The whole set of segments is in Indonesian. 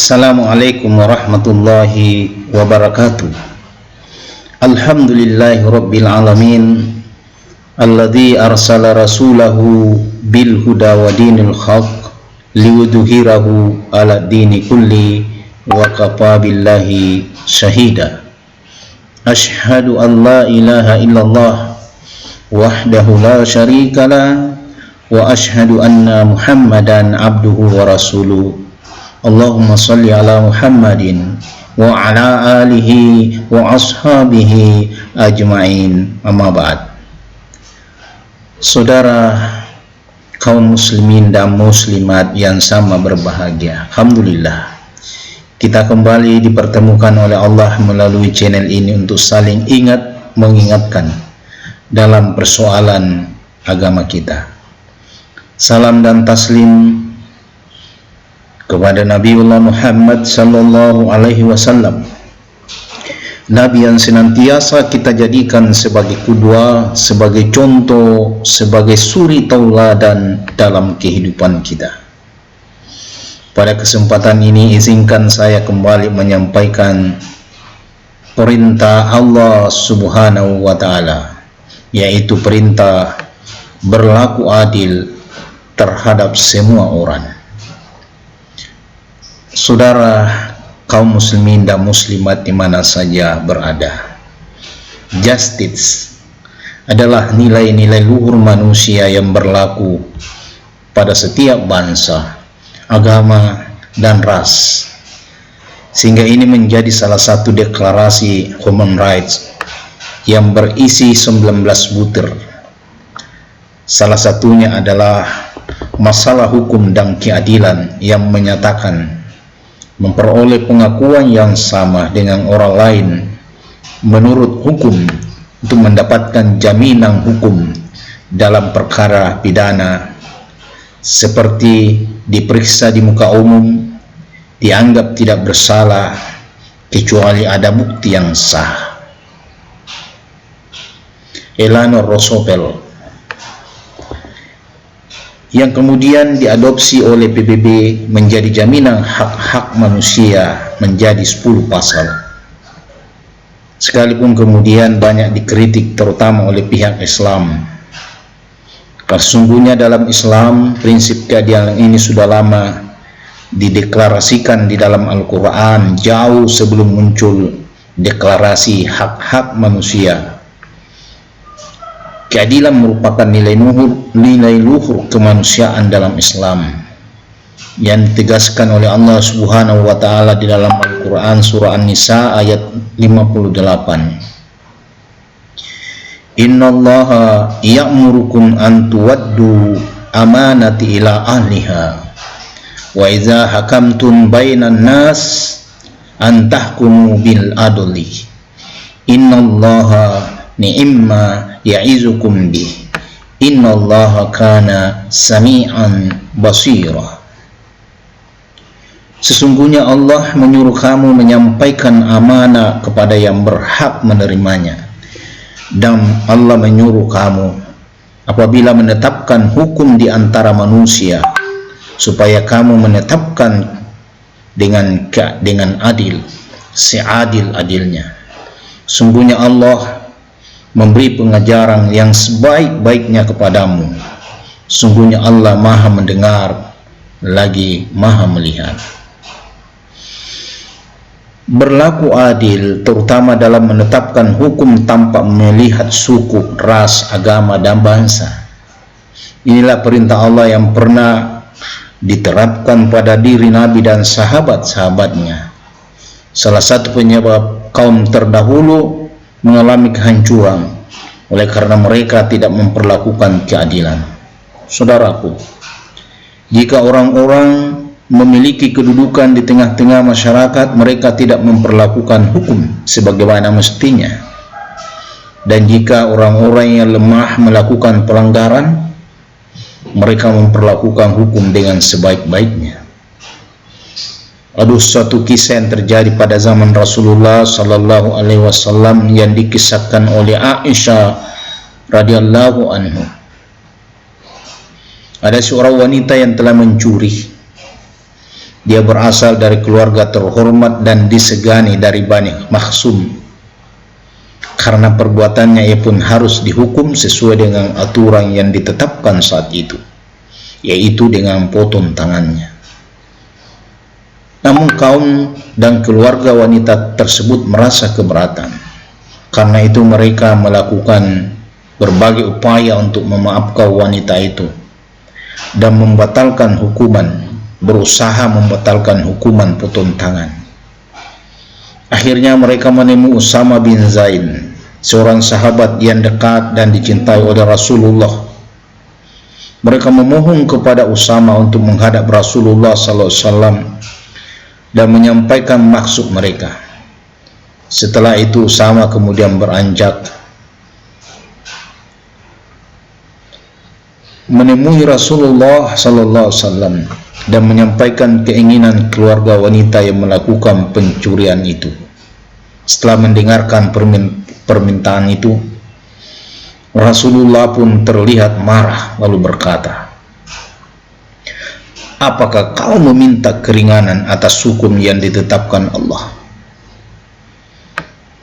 Assalamualaikum warahmatullahi wabarakatuh. Alhamdulillahi rabbil alamin, alladzi arsala rasulahu bil huda wa dinil haq liudhhirahu ala dini kulli wa kafa billahi syahida. Asyhadu an la ilaha illallah wahdahu la syarikalah wa asyhadu anna Muhammadan abduhu wa rasuluh. Allahumma salli ala Muhammadin wa ala alihi wa ashabihi ajma'in, amma ba'd. Saudara kaum muslimin dan muslimat yang sama berbahagia, alhamdulillah kita kembali dipertemukan oleh Allah melalui channel ini untuk saling mengingatkan dalam persoalan agama kita. Salam dan taslim kepada Nabiullah Muhammad sallallahu alaihi wasallam, Nabi yang senantiasa kita jadikan sebagai qudwah, sebagai contoh, sebagai suri tauladan dalam kehidupan kita. Pada kesempatan ini izinkan saya kembali menyampaikan perintah Allah Subhanahu wa taala, yaitu perintah berlaku adil terhadap semua orang. Saudara kaum muslimin dan muslimat di mana saja berada, justice adalah nilai-nilai luhur manusia yang berlaku pada setiap bangsa, agama, dan ras, sehingga ini menjadi salah satu deklarasi human rights yang berisi 19 butir. Salah satunya adalah masalah hukum dan keadilan yang menyatakan memperoleh pengakuan yang sama dengan orang lain menurut hukum untuk mendapatkan jaminan hukum dalam perkara pidana, seperti diperiksa di muka umum, dianggap tidak bersalah kecuali ada bukti yang sah. Eleanor Roosevelt, yang kemudian diadopsi oleh PBB menjadi jaminan hak-hak manusia menjadi 10 pasal. Sekalipun kemudian banyak dikritik terutama oleh pihak Islam. Sesungguhnya dalam Islam prinsip keadilan ini sudah lama dideklarasikan di dalam Al-Quran jauh sebelum muncul deklarasi hak-hak manusia. Keadilan merupakan nilai luhur kemanusiaan dalam Islam yang ditegaskan oleh Allah Subhanahu wa taala di dalam Al-Qur'an surah An-Nisa ayat 58. Innallaha ya'murukum an tuwaddu amanati ila ahliha wa idza hakamtum bainan nas an tahkumu bil adli innallaha ni'imma ya'izukum bih innallaha kana sami'an basira. Sesungguhnya Allah menyuruh kamu menyampaikan amanah kepada yang berhak menerimanya, dan Allah menyuruh kamu apabila menetapkan hukum di antara manusia supaya kamu menetapkan dengan adil, seadil-adilnya. Sungguhnya Allah memberi pengajaran yang sebaik-baiknya kepadamu. Sungguhnya Allah Maha mendengar lagi Maha melihat. Berlaku adil terutama dalam menetapkan hukum tanpa melihat suku, ras, agama, dan bangsa. Inilah perintah Allah yang pernah diterapkan pada diri Nabi dan sahabat-sahabatnya. Salah satu penyebab kaum terdahulu mengalami kehancuran oleh karena mereka tidak memperlakukan keadilan. Saudaraku, jika orang-orang memiliki kedudukan di tengah-tengah masyarakat, mereka tidak memperlakukan hukum sebagaimana mestinya, dan jika orang-orang yang lemah melakukan pelanggaran, mereka memperlakukan hukum dengan sebaik-baiknya. Ada suatu kisah yang terjadi pada zaman Rasulullah sallallahu alaihi wasallam yang dikisahkan oleh Aisyah radhiyallahu anhu. Ada seorang wanita yang telah mencuri Dia berasal dari keluarga terhormat dan disegani dari Bani Makhzum. Karena perbuatannya ia pun harus dihukum sesuai dengan aturan yang ditetapkan saat itu, yaitu dengan potong tangannya. Namun kaum dan keluarga wanita tersebut merasa keberatan. Karena itu mereka melakukan berbagai upaya untuk memaafkan wanita itu dan membatalkan hukuman, berusaha membatalkan hukuman potong tangan. Akhirnya mereka menemui Usama bin Zaid, seorang sahabat yang dekat dan dicintai oleh Rasulullah. Mereka memohon kepada Usama untuk menghadap Rasulullah SAW dan menyampaikan maksud mereka. Setelah itu Usama kemudian beranjak menemui Rasulullah SAW dan menyampaikan keinginan keluarga wanita yang melakukan pencurian itu. Setelah mendengarkan permintaan itu, Rasulullah pun terlihat marah lalu berkata, "Apakah kau meminta keringanan atas hukum yang ditetapkan Allah?"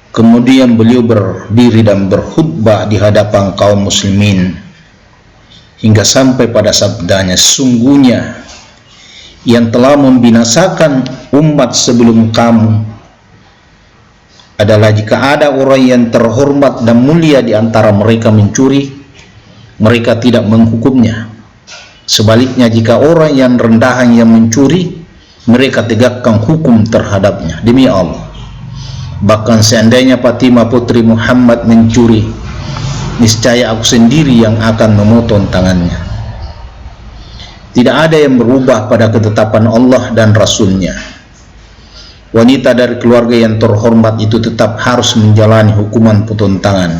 Kemudian beliau berdiri dan berkhutbah di hadapan kaum muslimin hingga sampai pada sabdanya, "Sungguhnya yang telah membinasakan umat sebelum kamu adalah jika ada orang yang terhormat dan mulia di antara mereka mencuri, mereka tidak menghukumnya. Sebaliknya jika orang yang rendahan yang mencuri, mereka tegakkan hukum terhadapnya. Demi Allah, bahkan seandainya Fatimah putri Muhammad mencuri, niscaya aku sendiri yang akan memotong tangannya." Tidak ada yang berubah pada ketetapan Allah dan Rasulnya. Wanita dari keluarga yang terhormat itu tetap harus menjalani hukuman potong tangan.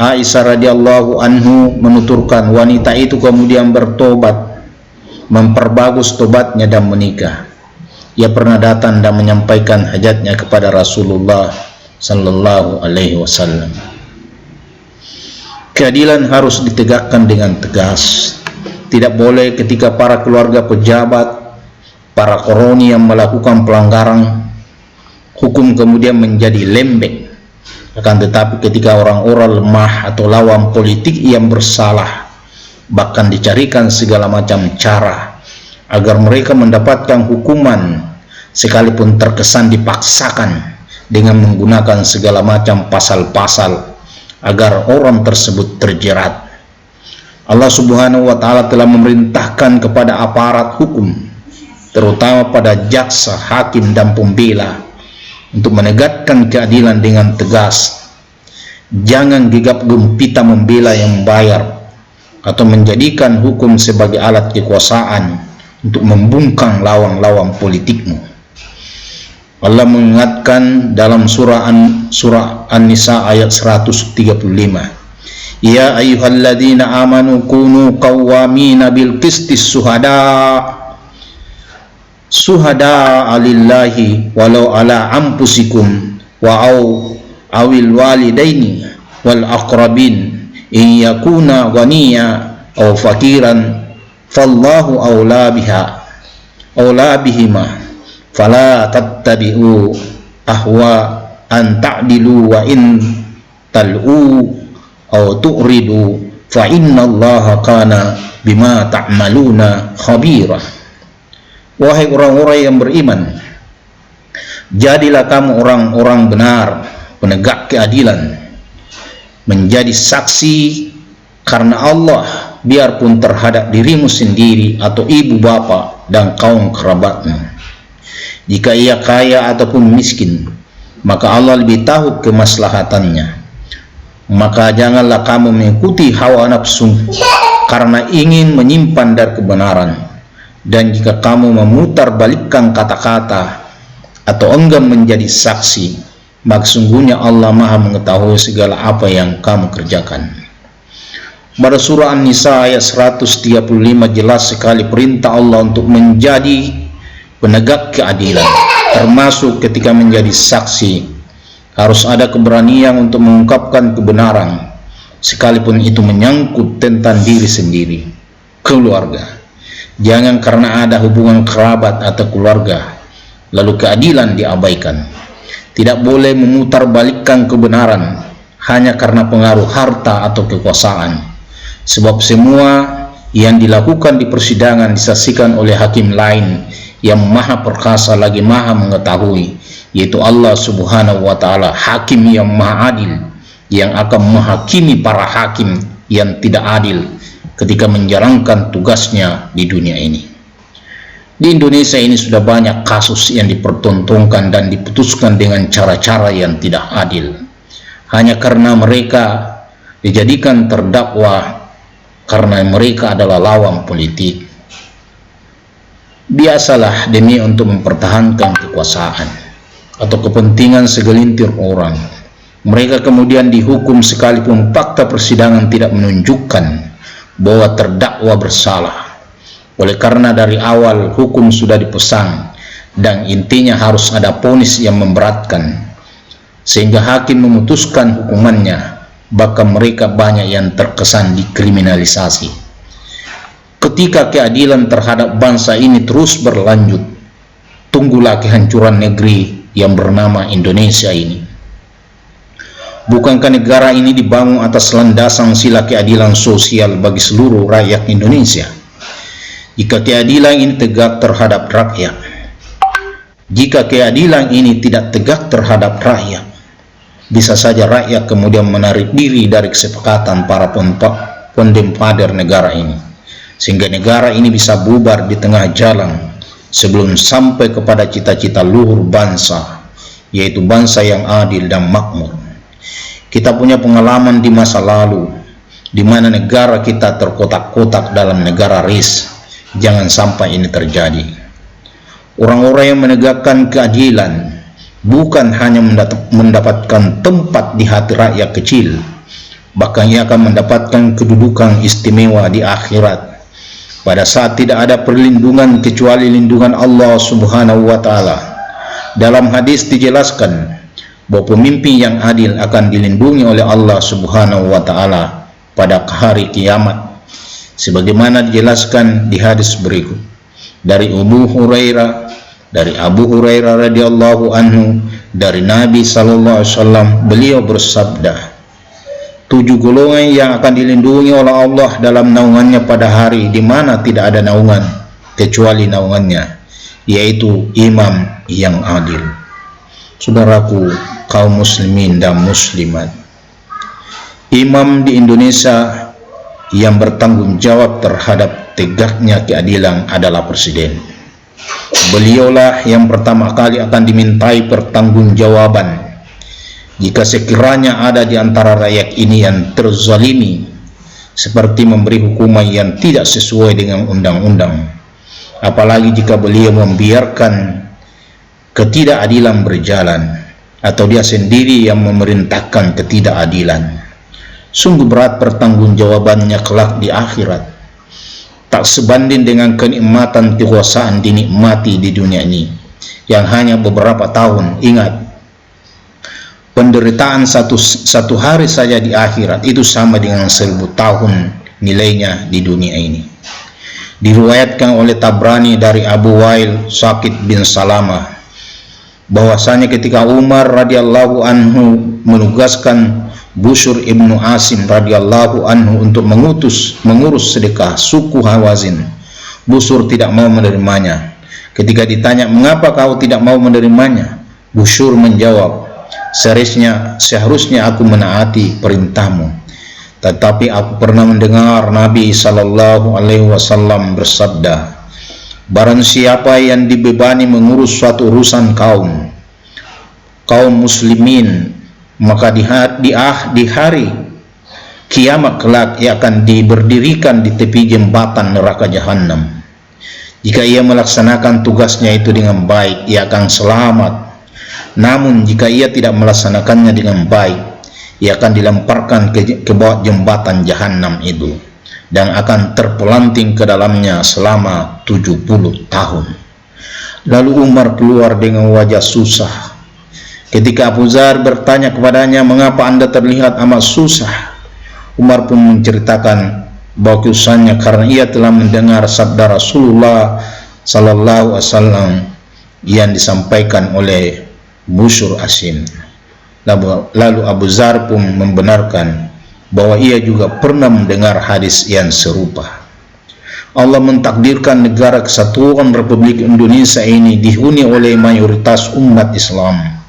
Aisyah radhiyallahu anhu menuturkan, wanita itu kemudian bertobat, memperbagus tobatnya dan menikah. Ia pernah datang dan menyampaikan hajatnya kepada Rasulullah sallallahu alaihi wasallam. Keadilan harus ditegakkan dengan tegas. Tidak boleh ketika para keluarga pejabat, para koroni yang melakukan pelanggaran, hukum kemudian menjadi lembek. Akan tetapi ketika orang-orang lemah atau lawan politik yang bersalah, bahkan dicarikan segala macam cara agar mereka mendapatkan hukuman, sekalipun terkesan dipaksakan dengan menggunakan segala macam pasal-pasal agar orang tersebut terjerat. Allah Subhanahu wa Ta'ala telah memerintahkan kepada aparat hukum, terutama pada jaksa, hakim, dan pembela, untuk menegakkan keadilan dengan tegas. Jangan gegap gempita membela yang membayar atau menjadikan hukum sebagai alat kekuasaan untuk membungkam lawan-lawan politikmu. Allah mengingatkan dalam surah An-Nisa ayat 135, "Ya ayyuhalladzina amanu kunu qawwamina bil qistis suhada lillahi walau ala anfusikum wa awil walidaini wal aqrabin in yakuna ghaniya aw fakiran fallahu awla bihima fala tattabi'u ahwa an ta'dilu wa in tal'u aw tu'ridu fa innallaha kana bima ta'maluna khabira." Wahai orang-orang yang beriman, jadilah kamu orang-orang benar, penegak keadilan, menjadi saksi karena Allah, biarpun terhadap dirimu sendiri atau ibu bapa dan kaum kerabatmu. Jika ia kaya ataupun miskin, maka Allah lebih tahu kemaslahatannya. Maka janganlah kamu mengikuti hawa nafsu karena ingin menyimpan dari kebenaran. Dan jika kamu memutarbalikkan kata-kata atau enggan menjadi saksi, maka sungguhnya Allah Maha mengetahui segala apa yang kamu kerjakan. Pada surah An-Nisa ayat 135 jelas sekali perintah Allah untuk menjadi penegak keadilan, termasuk ketika menjadi saksi. Harus ada keberanian untuk mengungkapkan kebenaran, sekalipun itu menyangkut tentang diri sendiri, keluarga, Jangan karena ada hubungan kerabat atau keluarga, lalu keadilan diabaikan. Tidak boleh memutarbalikkan kebenaran hanya karena pengaruh harta atau kekuasaan. Sebab semua yang dilakukan di persidangan disaksikan oleh hakim lain yang maha perkasa lagi maha mengetahui, yaitu Allah Subhanahu wa ta'ala, hakim yang maha adil, yang akan menghakimi para hakim yang tidak adil ketika menjalankan tugasnya di dunia ini. Di Indonesia ini sudah banyak kasus yang dipertontonkan dan diputuskan dengan cara-cara yang tidak adil, hanya karena mereka dijadikan terdakwa karena mereka adalah lawan politik. Biasalah demi untuk mempertahankan kekuasaan atau kepentingan segelintir orang, mereka kemudian dihukum sekalipun fakta persidangan tidak menunjukkan bahwa terdakwa bersalah. Oleh karena dari awal hukum sudah dipesan dan intinya harus ada vonis yang memberatkan, sehingga hakim memutuskan hukumannya, bahkan mereka banyak yang terkesan dikriminalisasi. Ketika keadilan terhadap bangsa ini terus berlanjut, tunggulah kehancuran negeri yang bernama Indonesia ini. Bukankah negara ini dibangun atas landasan sila keadilan sosial bagi seluruh rakyat Indonesia? Jika keadilan ini tegak terhadap rakyat, jika keadilan ini tidak tegak terhadap rakyat, bisa saja rakyat kemudian menarik diri dari kesepakatan para pendempader negara ini, sehingga negara ini bisa bubar di tengah jalan sebelum sampai kepada cita-cita luhur bangsa, yaitu bangsa yang adil dan makmur. Kita punya pengalaman di masa lalu, di mana negara kita terkotak-kotak dalam negara RIS. Jangan sampai ini terjadi. Orang-orang yang menegakkan keadilan bukan hanya mendapatkan tempat di hati rakyat kecil, bahkan ia akan mendapatkan kedudukan istimewa di akhirat, pada saat tidak ada perlindungan kecuali lindungan Allah Subhanahu wa ta'ala. Dalam hadis dijelaskan bahwa pemimpin yang adil akan dilindungi oleh Allah Subhanahu wa ta'ala pada hari kiamat, sebagaimana dijelaskan di hadis berikut dari Abu Hurairah radhiyallahu anhu dari Nabi sallallahu alaihi wasallam. Beliau bersabda, 7 golongan yang akan dilindungi oleh Allah dalam naungannya pada hari di mana tidak ada naungan kecuali naungannya, yaitu imam yang adil. Saudaraku kaum muslimin dan muslimat, imam di Indonesia yang bertanggung jawab terhadap tegaknya keadilan adalah presiden. Beliaulah yang pertama kali akan dimintai pertanggungjawaban jika sekiranya ada di antara rakyat ini yang terzalimi, seperti memberi hukuman yang tidak sesuai dengan undang-undang, apalagi jika beliau membiarkan ketidakadilan berjalan atau dia sendiri yang memerintahkan ketidakadilan. Sungguh berat pertanggungjawabannya kelak di akhirat, tak sebanding dengan kenikmatan kekuasaan dinikmati di dunia ini yang hanya beberapa tahun. Ingat, penderitaan satu hari saja di akhirat itu sama dengan 1000 tahun nilainya di dunia ini. Diriwayatkan oleh Tabrani dari Abu Wail Saqit bin Salamah bahwasanya ketika Umar radhiyallahu anhu menugaskan Busur ibnu Asim radhiyallahu anhu untuk mengurus sedekah suku Hawazin, Busur tidak mau menerimanya. Ketika ditanya, mengapa kau tidak mau menerimanya? Busur menjawab, seharusnya aku menaati perintahmu, tetapi aku pernah mendengar Nabi sallallahu alaihi wasallam bersabda, barang siapa yang dibebani mengurus suatu urusan kaum muslimin, maka di hari kiamat kelak ia akan diberdirikan di tepi jembatan neraka jahanam. Jika ia melaksanakan tugasnya itu dengan baik, ia akan selamat. Namun jika ia tidak melaksanakannya dengan baik, ia akan dilemparkan ke bawah jembatan jahanam itu dan akan terpelanting ke dalamnya selama 70 tahun. Lalu Umar keluar dengan wajah susah. Ketika Abu Dzar bertanya kepadanya, mengapa Anda terlihat amat susah? Umar pun menceritakan bahwasanya karena ia telah mendengar sabda Rasulullah sallallahu alaihi wasallam yang disampaikan oleh Bushr Asim. Lalu Abu Dzar pun membenarkan bahwa ia juga pernah mendengar hadis yang serupa. Allah mentakdirkan negara kesatuan Republik Indonesia ini dihuni oleh mayoritas umat Islam,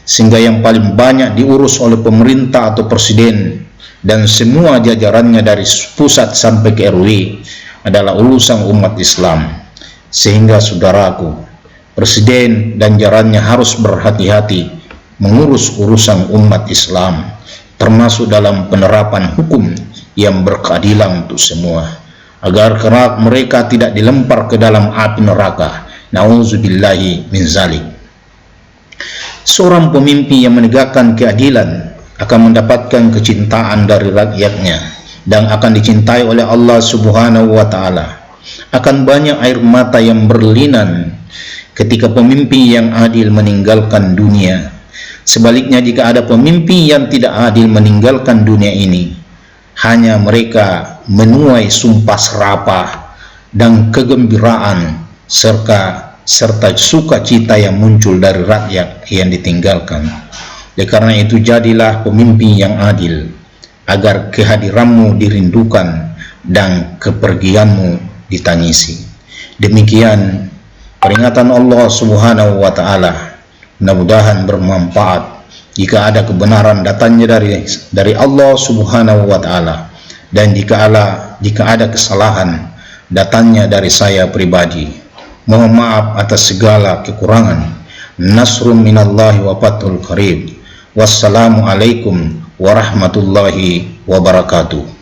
sehingga yang paling banyak diurus oleh pemerintah atau presiden, dan semua jajarannya dari pusat sampai ke RW adalah urusan umat Islam. Sehingga saudaraku, presiden dan jajarannya harus berhati-hati mengurus urusan umat Islam, termasuk dalam penerapan hukum yang berkeadilan untuk semua, agar mereka tidak dilempar ke dalam api neraka. Nauzubillahi min zalik. Seorang pemimpin yang menegakkan keadilan akan mendapatkan kecintaan dari rakyatnya dan akan dicintai oleh Allah Subhanahu wa taala. Akan banyak air mata yang berlinang ketika pemimpin yang adil meninggalkan dunia. Sebaliknya, jika ada pemimpin yang tidak adil meninggalkan dunia ini, hanya mereka menuai sumpah serapah dan kegembiraan serta sukacita yang muncul dari rakyat yang ditinggalkan. Oleh karena itu, jadilah pemimpin yang adil, agar kehadiranmu dirindukan dan kepergianmu ditangisi. Demikian peringatan Allah Subhanahu wa taala. Mudah-mudahan bermanfaat. Jika ada kebenaran datangnya dari Allah Subhanahu wa taala, dan jika ada kesalahan datangnya dari saya pribadi, mohon maaf atas segala kekurangan. Nasrun minallahi wa fathul qarib. Wassalamualaikum warahmatullahi wabarakatuh.